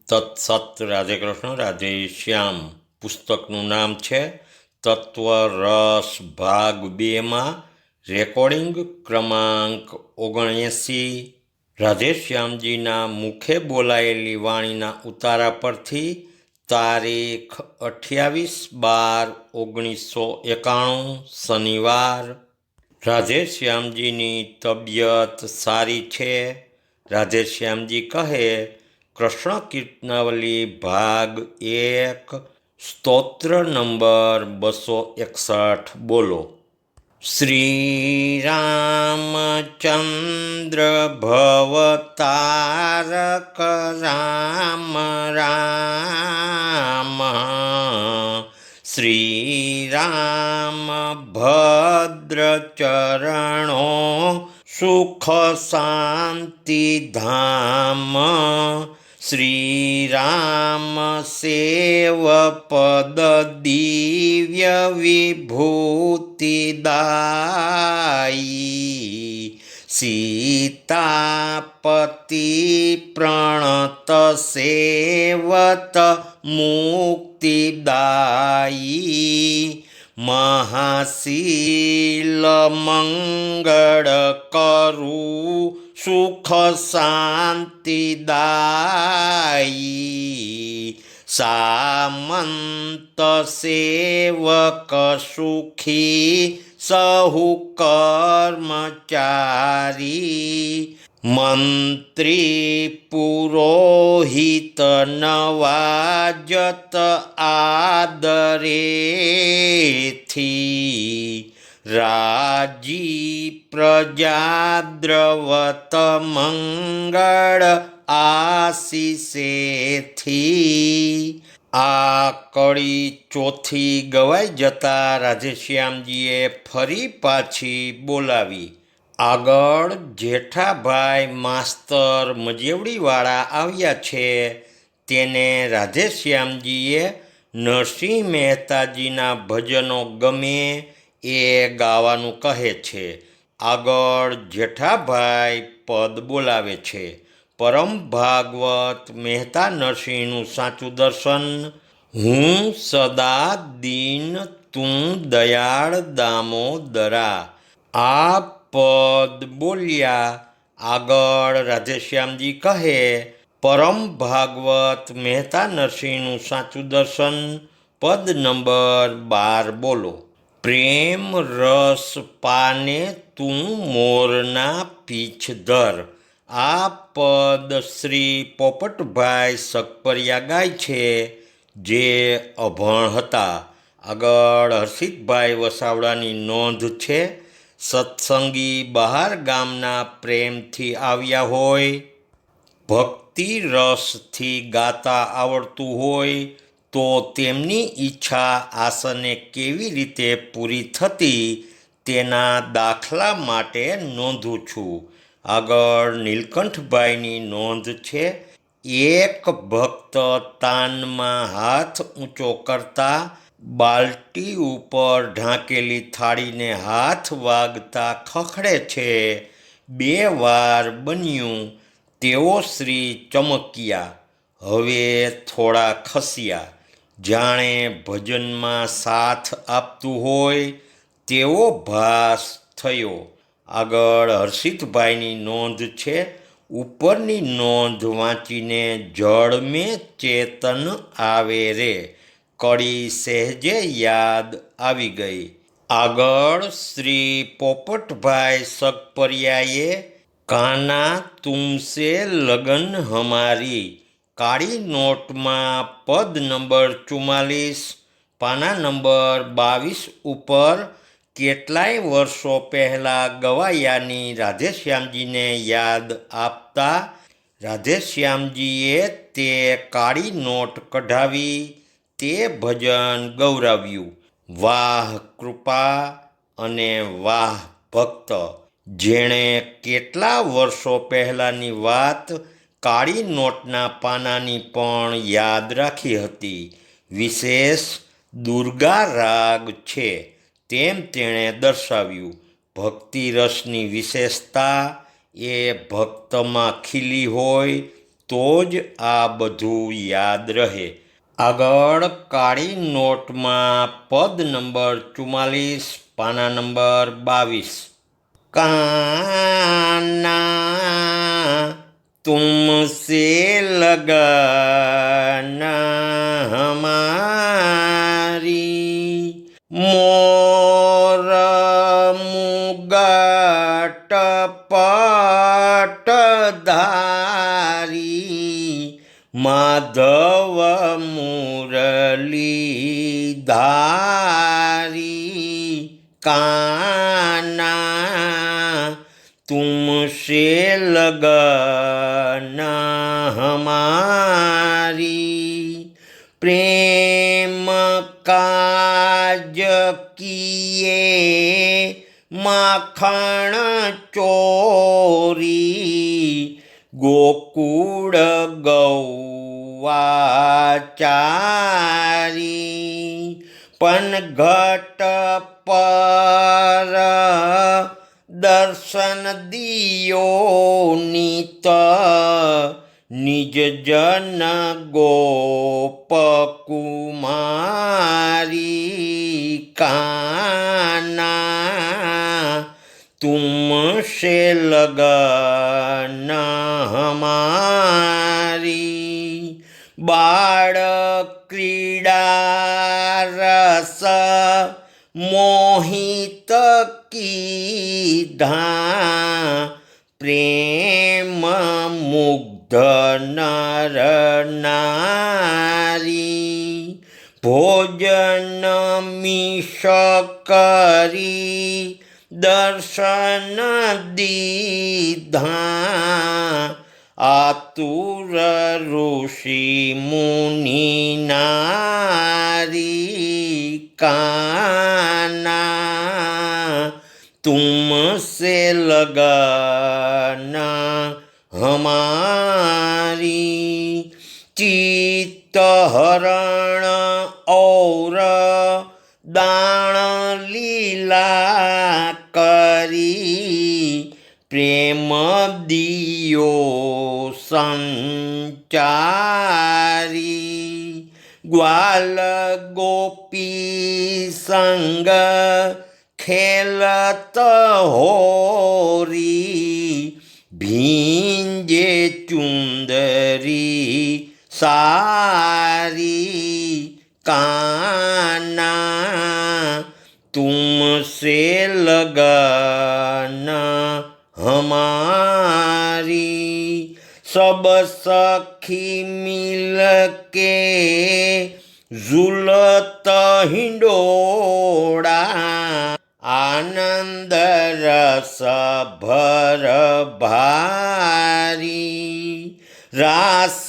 તત્સત. રાધે કૃષ્ણ, રાધે શ્યામ. પુસ્તકનું નામ છે તત્વરસ ભાગ 2માં રેકોર્ડિંગ ક્રમાંક 79. રાધે શ્યામજીના મુખે બોલાયેલી વાણીના ઉતારા પરથી તારીખ 28/12/1991 શનિવાર. રાધે શ્યામજીની તબિયત સારી છે. રાધે શ્યામજી કહે, કૃષ્ણ કીર્તનાવલી ભાગ 1 સ્તોત્ર નંબર 261 બોલો. શ્રી રામચંદ્ર ભવતારક રામ રામ, શ્રી રામ ભદ્ર ચરણો સુખ શાંતિ ધામ, શ્રી રામ સેવ પદ દિવ્ય વિભૂતિ દાયી, સીતાપતિ પ્રણત સેવત મુક્તિદાયી, મહાશીલ મંગળ કરું સુખ શાંતિદાયી, સામંત સેવક સુખી સહુ કર્મચારી, મંત્રી પુરોહિત નવાજત આદરેથી, રાજી પ્રજાદ્રવત મંગળ આશીષેથી. આ કડી ચોથી ગવાઈ જતા રાધેશ્યામજીએ ફરી પાછી બોલાવી. આગળ જેઠાભાઈ માસ્તર મજેવડીવાળા આવ્યા છે. તેને રાધેશ્યામજીએ નરસિંહ મહેતાજીના ભજનો ગમે એ ગાવાનું કહે છે. આગળ જેઠાભાઈ પદ બોલાવે છે. પરમ ભાગવત મહેતા નરસિંહનું સાચું દર્શન. હું સદા દીન તું દયાળ દામોદરા. આ પદ બોલ્યા. આગળ રાધેશ્યામજી કહે, પરમ ભાગવત મહેતા નરસિંહનું સાચું દર્શન પદ નંબર 12 બોલો. પ્રેમ રસ પાને તું મોરના પીછ ધર. આ પદ શ્રી પોપટભાઈ સકપરિયા ગાય છે, જે અભણ હતા. આગળ હર્ષિતભાઈ વસાવડાની નોંધ છે. સત્સંગી બહાર ગામના પ્રેમથી આવ્યા હોય, ભક્તિ રસથી ગાતા આવડતું હોય તો તેમની ઈચ્છા આસને કેવી રીતે પૂરી થતી તેના દાખલા માટે નોંધું છું. આગળ નીલકંઠભાઈની નોંધ છે. એક ભક્ત તાનમાં હાથ ઊંચો કરતા બાલટી ઉપર ઢાંકેલી થાળીને હાથ વાગતા ખખડે છે. 2 વાર બન્યું. તેઓ શ્રી ચમક્યા, હવે થોડા ખસ્યા. જાણે ભજનમાં સાથ આપતું હોય તેવો ભાસ થયો. આગળ હર્ષિતભાઈની નોંધ છે. ઉપરની નોંધ વાંચીને જળ મેં ચેતન આવે રે. કડી સહેજે યાદ આવી ગઈ. આગળ શ્રી પોપટભાઈ સકપરિયાએ કાના તુમસે લગન હમારી કાળી નોટમાં પદ નંબર 44 પાના નંબર 22 ઉપર કેટલાય વર્ષો પહેલાં ગવાયાની રાધેશ્યામજીને યાદ આપતા રાધેશ્યામજીએ તે કાળી નોટ કઢાવી તે ભજન ગૌરાવ્યું. વાહ કૃપા અને વાહ ભક્ત! જેણે કેટલા વર્ષો પહેલાંની વાત કાળી નોટના પાનાની પણ યાદ રાખી હતી. વિશેષ દુર્ગા રાગ છે તેમ તેણે દર્શાવ્યું. ભક્તિ રસની વિશેષતા એ ભક્તમાં ખીલી હોય તો જ આ બધું યાદ રહે. આગળ કાળી નોટમાં પદ નંબર 44, પાના નંબર 22. કાના तुमसे लगाना हमारी मोर मुगट पटधारी माधव मुरली धारी काना तुमसे लगाना हमारी प्रेम काज किए माखण चोरी गोकुळ गौवाचारी पनघट पर दर्शन दियो नित निज जन गोप कुमारी काना तुमसे लगाना हमारी बाळ क्रीडा रस मोहित कीधा प्रेम मुग्ध नर नारी भोजन मिश કરી દર્શન દીધા આતુર ઋષિ મુનિ નારી કાના तुमसे लगाना हमारी चित्त हरण और दान लीला करी प्रेम दियो संचारी ग्वाल गोपी संग खेलत होरी भींजे चुंदरी सारी काना तुमसे लगाना हमारी सब सखी मिल के झूलत हिंडोड़ा आनंद रस भर भारी रास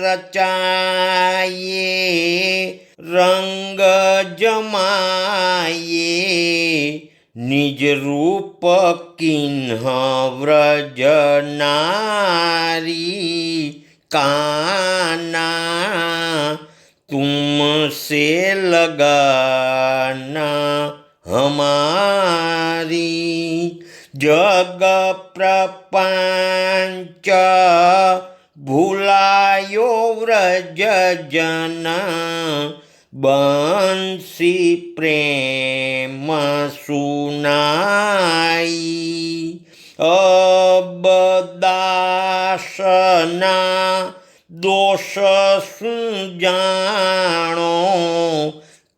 रचाये रंग जमाये निज रूप किन्ह व्रज नारी काना तुमसे लगाना हमारी जग प्रपंच भूलायो व्रज जन बंसी प्रेम सुनाई अब दासना दोष सुजाणो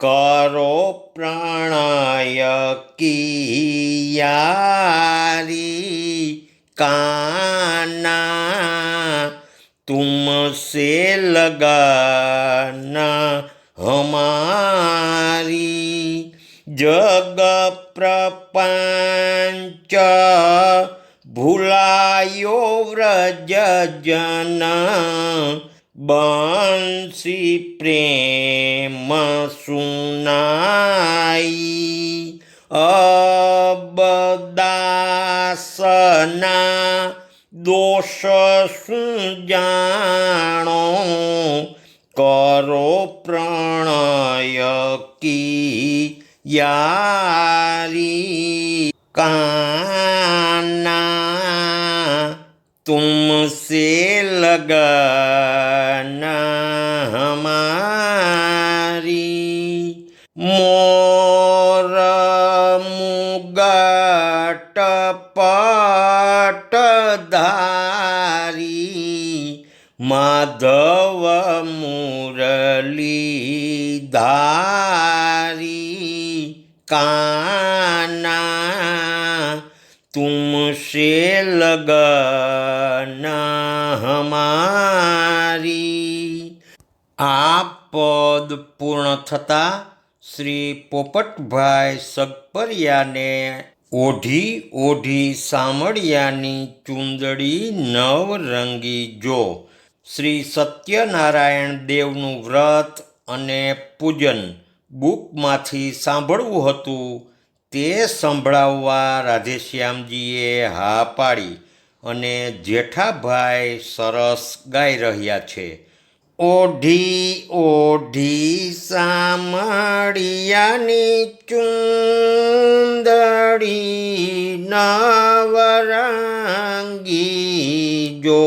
करो प्रणय की यारी काना तुमसे लगाना हमारी जग प्रपंच भूलायो व्रज जन बंसी प्रेम सुनाई अब दासना दोष सुजाणो करो प्रणय की यारी कान्हा तुमसे लगाना हमारी मोर मुगाट पटधारी माधव मुरली धारी कान्हा तुमसे लगना हमारी। આ પદ પૂર્ણ થતાં શ્રી પોપટભાઈ સગપરિયાને ઓઢી ઓઢી સામળિયાની ચૂંદડી નવરંગી જો શ્રી સત્યનારાયણ દેવનું વ્રત અને પૂજન બુકમાંથી સાંભળવું હતું તે સંભળાવવા રાધેશ્યામજીએ હા પાડી અને જેઠાભાઈ સરસ ગાઈ રહ્યા છે। ઓઢી ઓઢી સામળિયાની ચૂંદડી નવરંગી જો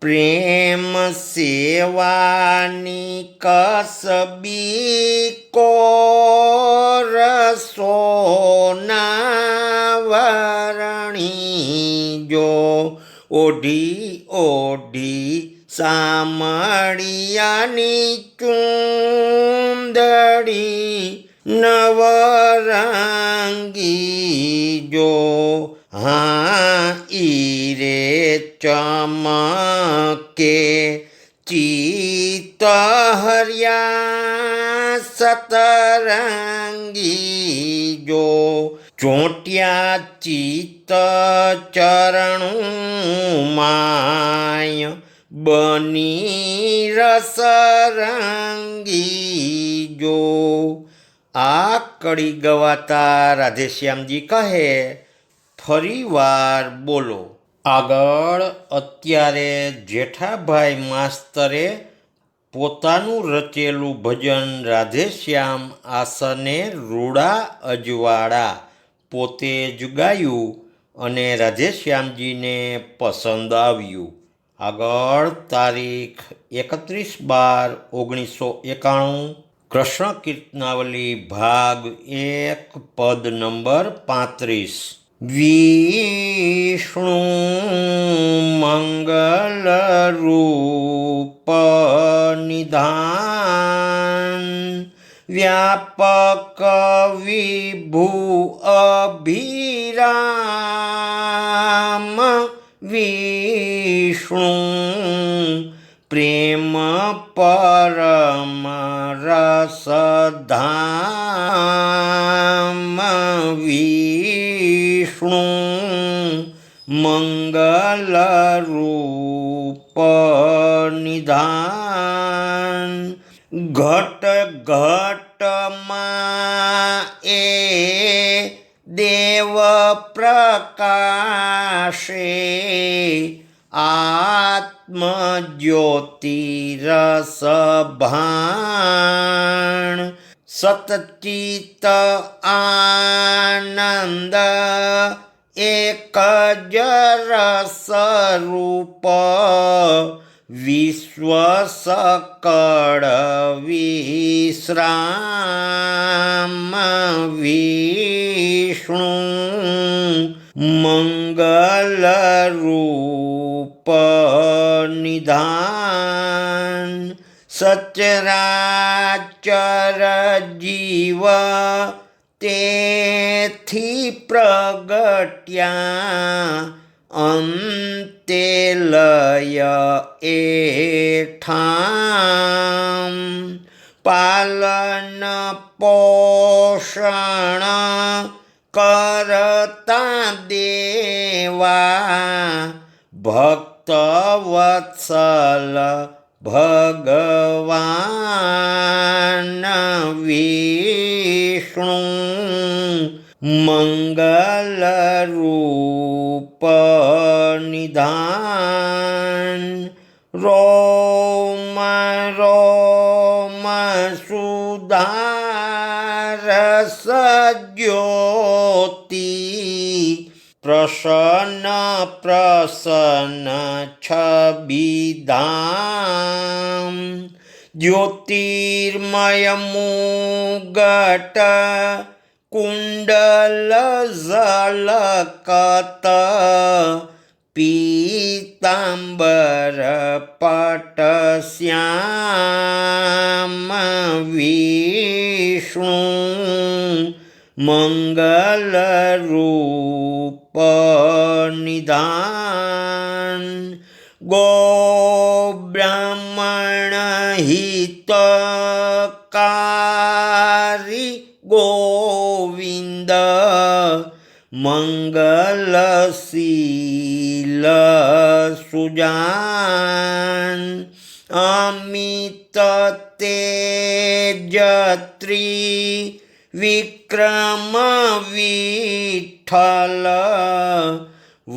પ્રેમ સેવાની કસબી કોર સોનાવરણી જો ઓઢી ઓઢી સામળિયાની ચૂંદડી નવરંગી જો હા ઈરે ચમકે ચિત્ત હર્યા સતરંગી જો ચોંટ્યા ચિત્ત ચરણું માય બની રસરંગી જો। આ કડી ગવાતા રાધેશ્યામજી કહે ફરી વાર બોલો। આગળ અત્યારે જેઠાભાઈ માસ્તરે પોતાનું રચેલું ભજન રાધેશ્યામ આસને રૂડા અજવાળા પોતે જ ગાયું અને રાધેશ્યામજીને પસંદ આવ્યું। આગળ તારીખ 31/12/1991 કૃષ્ણ કીર્તનાવલી ભાગ 1 પદ નંબર 35। વિષ્ણુ મંગલ રૂપ નિધાન વ્યાપક વિભુ અભિરામ વિષ્ણુ પ્રેમ પરમ રસધામ વિષ્ણુ મંગલ રૂપ નિધાન ઘટ ઘટમાં એ દેવ પ્રકાશે આત્મજ્યોતિરસભાણ સતચિત આનંદ એક જ રસરૂપ વિશ્વ સકળ વિશ્રામ વિષ્ણુ મંગલ રૂપ નિધાન સચરાચર જીવ તેથી પ્રગટ્યા અંતે લય એઠામ પાલન પોષણ કરતા દેવા ભક્ત વત્સલ ભગવાન વિષ્ણુ મંગલ રૂપ નિધાન રોમ રોમ સુધારસ જ્યોતિ પ્રસન્ન પ્રસન્ન છબિધામ જ્યોતિર્મય મુગટ કુંડલ ઝલકત પીતાંબર પટ શ્યામ વિષ્ણુ મંગલ રૂપ નિધાન ગો બ્રાહ્મણ હિતકારી ગોવિંદ મંગલશીલ સુજાન અમિત તેજત્રી વિક્રમ વિઠ્ઠલ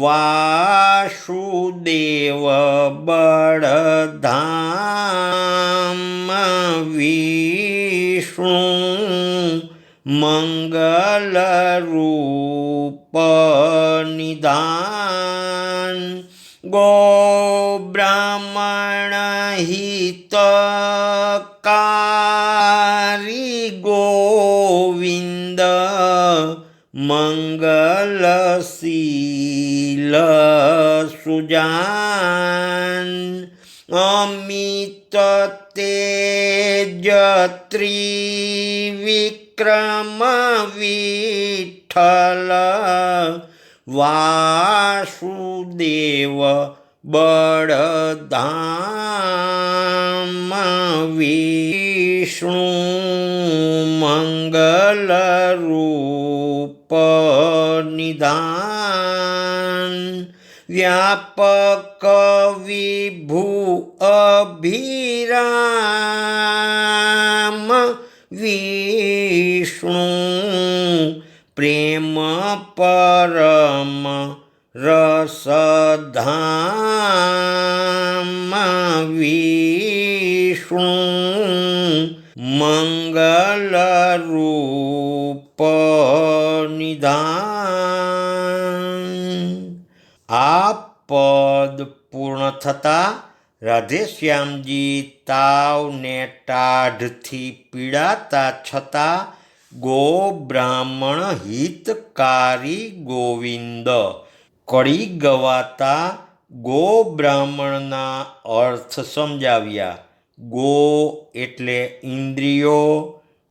વાસુદેવ બળધામ વિષ્ણુ મંગલ રૂપ નિધાન ગો બ્રાહ્મણ હિતકારી ગોવિંદ મંગલશીલ સુજાન અમિત તેજત્રી વિક્રમ વિઠ્ઠલ વાસુદેવ બળધામ વિષ્ણુ મંગલ રૂપ નિધાન વ્યાપક વિભુ અભિરામ વિષ્ણુ પ્રેમ પરમ રસધામ વિષ્ણુ મંગલ રૂપ નિધાન. આ પદ પૂર્ણ થતાં રાધેશ્યામજી તાવને ટાઢથી પીડાતા છતાં ગો બ્રાહ્મણ હિતકારી ગોવિંદ કડી ગવાતા ગો બ્રાહ્મણના અર્થ સમજાવ્યા. ગો એટલે ઇન્દ્રિયો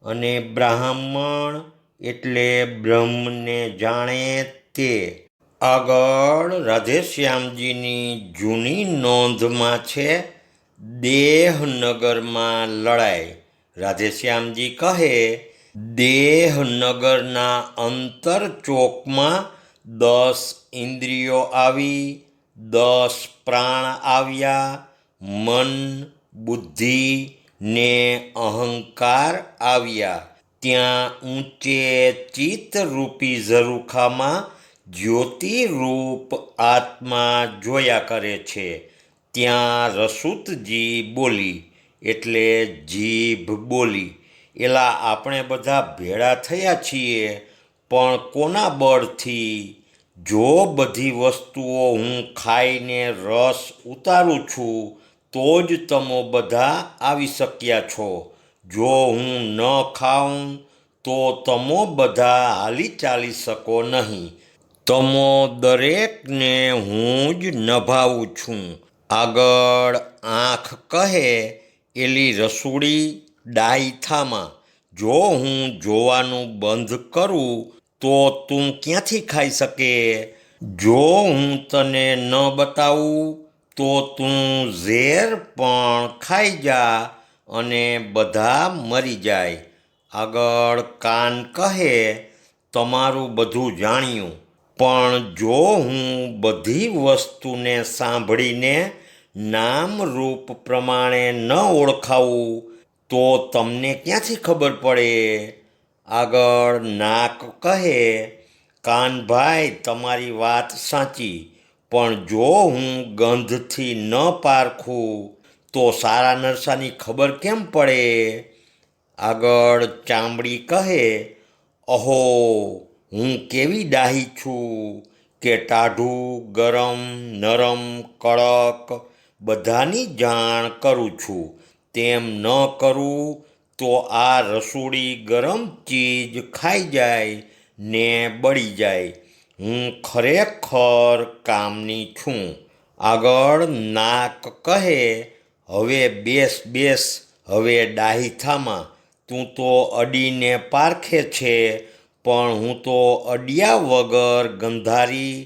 અને બ્રાહ્મણ એટલે બ્રહ્મને જાણે તે. આગળ રાધેશ્યામજીની જૂની નોંધમાં છે દેહનગરમાં લડાઈ. રાધેશ્યામજી કહે, દેહનગરના અંતર ચોકમાં 10 ઇન્દ્રિયો આવી, 10 પ્રાણ આવ્યા, મન, બુદ્ધિ ને અહંકાર આવ્યા. ત્યાં ઊંચે ચિત્તરૂપી ઝરૂખામાં જ્યોતિરૂપ આત્મા જોયા કરે છે. ત્યાં રસૂતજી બોલી એટલે જીભ બોલી, એલા આપણે બધા ભેળા થયા છીએ પણ કોના બળથી? જો બધી વસ્તુઓ હું ખાઈને રસ ઉતારું છું તો જ તમે બધા આવી શક્યા છો. જો હું ન ખાઉં તો તમે બધા હાલી ચાલી શકો નહીં. તમો દરેકને હું જ નભાવું છું. આગળ આંખ કહે એલી રસોડી ડાયથામાં, જો હું જોવાનું બંધ કરું તો તું ક્યાંથી ખાઈ શકે? જો હું તને ન બતાવું તો તું ઝેર પણ ખાઈ જા અને બધા મરી જાય. આગળ કાન કહે તમારું બધું જાણ્યું, પણ જો હું બધી વસ્તુને સાંભળીને નામ રૂપ પ્રમાણે ન ઓળખાવું તો તમને ક્યાંથી ખબર પડે? આગળ નાક કહે કાનભાઈ તમારી વાત સાચી, પણ જો હું ગંધથી ન પારખું તો સારા નરસાની ખબર કેમ પડે? આગળ ચામડી કહે અહો હું કેવી ડાહી છું કે ટાઢું, ગરમ, નરમ, કડક બધાની જાણ કરું છું. તેમ ન કરું તો આ રસોડી ગરમ ચીજ ખાઈ જાય ને બળી જાય. હું ખરેખર કામની છું. આગળ નાક કહે, હવે બેસ બેસ, હવે ડાહી થામાં. તું તો અડીને પારખે છે, પણ હું તો અડ્યા વગર ગંધારી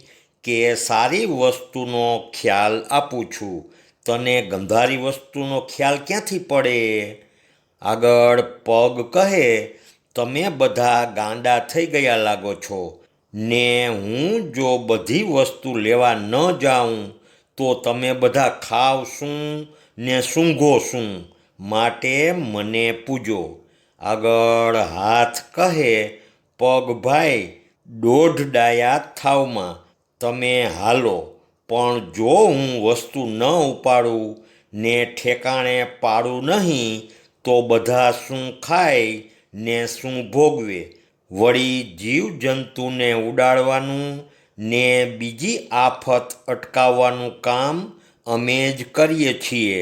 કે સારી વસ્તુનો ખ્યાલ આપું છું. તને ગંધારી વસ્તુનો ખ્યાલ ક્યાંથી પડે? આગળ પગ કહે, તમે બધા ગાંડા થઈ ગયા લાગો છો ને હું જો બધી વસ્તુ લેવા ન જાઉં તો તમે બધા ખાવ શું ને સૂંઘો શું? માટે મને પૂજો. આગળ હાથ કહે, પગ ભાઈ, દોઢ ડાયા થાવમાં, તમે હાલો. પણ જો હું વસ્તુ ન ઉપાડું ને ઠેકાણે પાડું નહીં તો બધા શું ખાય ને શું ભોગવે? વળી જીવજંતુને ઉડાડવાનું ને બીજી આફત અટકાવવાનું કામ અમે જ કરીએ છીએ.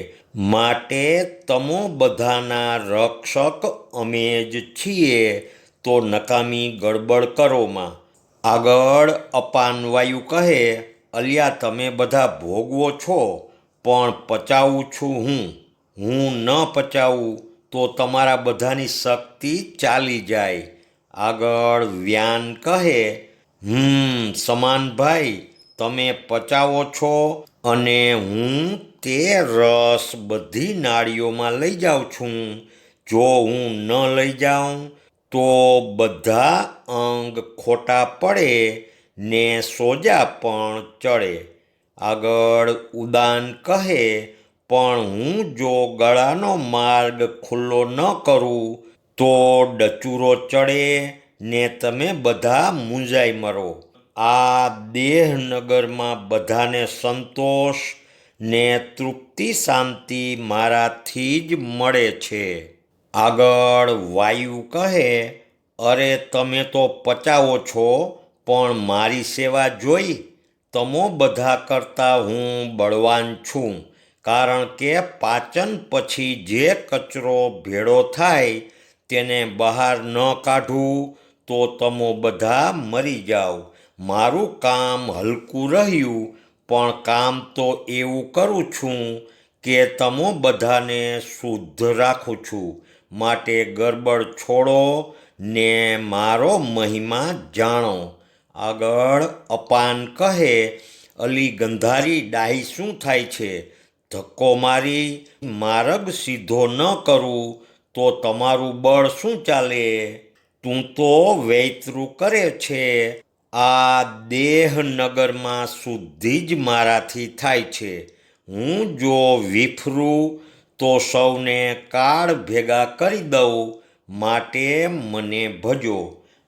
માટે તમો બધાના રક્ષક અમે જ છીએ, તો નકામી ગડબડ કરોમાં. આગળ અપાન વાયુ કહે, અલ્યા તમે બધા ભોગવો છો, પણ પચાવું છું હું. હું ન પચાવું તો તમારા બધાની શક્તિ ચાલી જાય. આગળ વ્યાન કહે, સમાનભાઈ, તમે પચાવો છો અને હું તે રસ બધી નાળીઓમાં લઈ જાઉં છું. જો હું ન લઈ જાઉં તો બધા અંગ ખોટા પડે ને સોજા પણ ચડે. આગળ ઉદાન કહે, પણ હું જો ગળાનો માર્ગ ખુલ્લો ન કરું તો ડચુરો ચડે ને તમે બધા મૂંઝાઈ મરો. આ દેહનગરમાં બધાને સંતોષ ને તૃપ્તિ શાંતિ મારાથી જ મળે છે. આગળ વાયુ કહે, અરે તમે તો પચાવો છો, પણ મારી સેવા જોઈ? તમો બધા કરતાં હું બળવાન છું, કારણ કે પાચન પછી જે કચરો ભેળો થાય તેને બહાર ન કાઢું તો તમો બધા મરી જાઓ. મારું કામ હલકું રહ્યું, પણ કામ તો એવું કરું છું કે તમો બધાને શુદ્ધ રાખું છું. માટે ગરબડ છોડો ને મારો મહિમા જાણો. આગળ અપાન કહે, અલી ગંધારી ડાહી શું થાય છે? ધક્કો મારી માર્ગ સીધો ન કરું તો તમારું બળ શું ચાલે? તું તો વેતરું કરે છે. આ દેહનગરમાં શુદ્ધિ જ મારાથી થાય છે. હું જો વિફરું તો સૌને કાળ ભેગા કરી દઉં. માટે મને ભજો.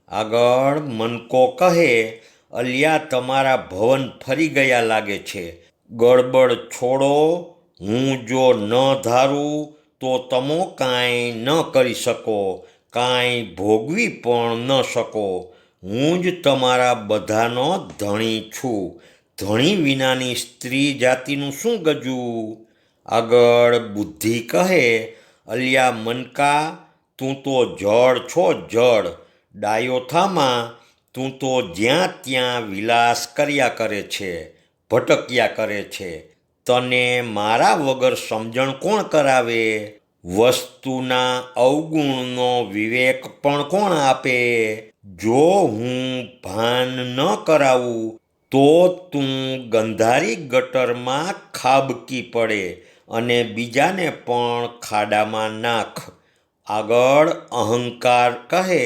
આગળ મનકો કહે, અલ્યા તમારા ભવન ફરી ગયા લાગે છે. ગડબડ છોડો. હું જો ન ધારું તો તમો કાંઈ ન કરી શકો, કાંઈ ભોગવી પણ ન શકો. હું જ તમારા બધાનો ધણી છું. ધણી વિનાની સ્ત્રી જાતિનું શું ગજું? આગળ બુદ્ધિ કહે, અલ્યા મનકા, તું તો જળ છો, જળ. ડાયો થામાં, તું તો જ્યાં ત્યાં વિલાસ કર્યા કરે છે, ભટક્યા કરે છે. તને મારા વગર સમજણ કોણ કરાવે? વસ્તુના અવગુણનો વિવેક પણ કોણ આપે? જો હું ભાન ન કરાવું તો તું ગંધારી ગટરમાં ખાબકી પડે અને બીજાને પણ ખાડામાં નાખ. આગળ અહંકાર કહે,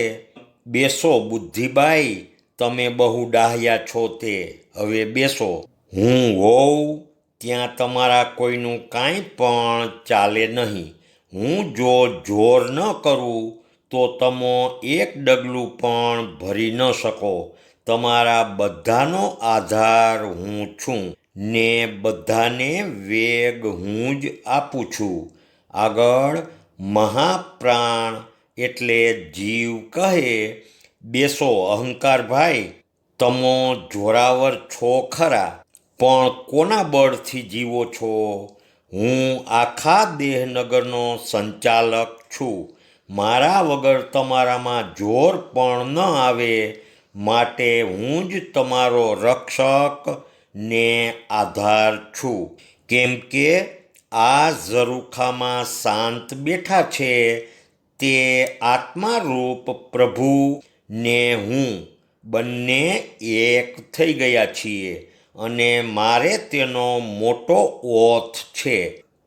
બેસો બુદ્ધિબાઈ, તમે બહુ ડાહ્યા છો તે, હવે બેસો. હું હોઉં ત્યાં તમારા કોઈનું કાંઈ પણ ચાલે નહીં. હું જો જોર ન કરું તો તમો એક ડગલું પણ ભરી ન શકો. તમારા બધાનો આધાર હું છું ને બધાને વેગ હું જ આપું છું. આગળ મહાપ્રાણ એટલે જીવ કહે, બેસો અહંકાર ભાઈ, તમો જોરાવર છો ખરા, પણ કોના બળથી જીવો છો? હું આખા દેહનગરનો સંચાલક છું. મારા વગર તમારામાં જોર પણ ન આવે, માટે હું જ તમારો રક્ષક ને આધાર છું. કેમ કે આ ઝરૂખામાં શાંત બેઠા છે, તે આત્મારૂપ પ્રભુ ને હું બંને એક થઈ ગયા છીએ, અને મારે તેનો મોટો ઓથ છે.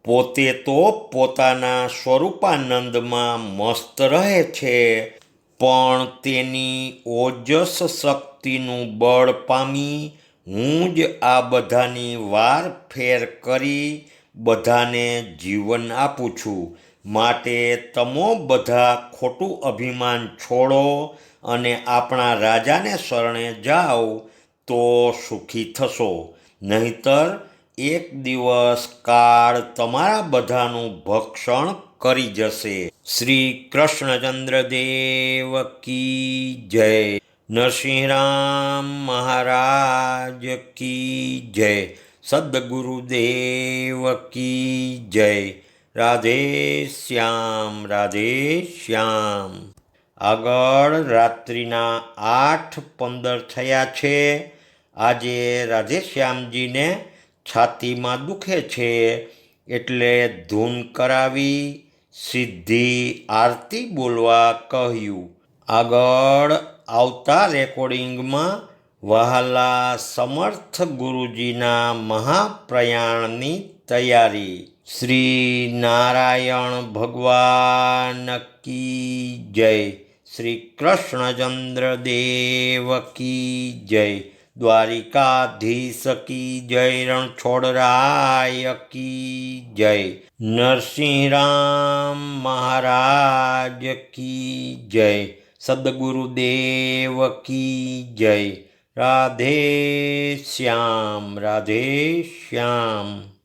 પોતે તો પોતાના સ્વરૂપાનંદમાં મસ્ત રહે છે, પણ તેની ઓજસ શક્તિનું બળ પામી હું જ આ બધાની વારફેર કરી બધાને જીવન આપું છું. માટે તમો બધા ખોટું અભિમાન છોડો અને આપણા રાજાને શરણે જાઓ, તો સુખી થશો. નહીંતર એક દિવસ કાળ તમારા બધાનું ભક્ષણ કરી જશે. શ્રી કૃષ્ણચંદ્ર દેવ કી જય. નરસિંહરામ મહારાજ કી જય. સદગુરુદેવ કી જય. રાધે શ્યામ, રાધે શ્યામ. આગળ રાત્રિના 8:15 થયા છે. આજે રાધેશ્યામજીને છાતીમાં દુખે છે, એટલે ધૂન કરાવી સીધી આરતી બોલવા કહ્યું. આગળ આવતા રેકોર્ડિંગમાં વહાલા સમર્થ ગુરુજીના મહાપ્રયાણની તૈયારી. શ્રી નારાયણ ભગવાન કી જય. શ્રી કૃષ્ણચંદ્ર દેવ કી જય. દ્વારિકાધીશ કી જય. રણછોડરાય કી જય. નરસિંહરામ મહારાજ કી જય. સદગુરુદેવ કી જય. રાધે શ્યામ, રાધે શ્યામ.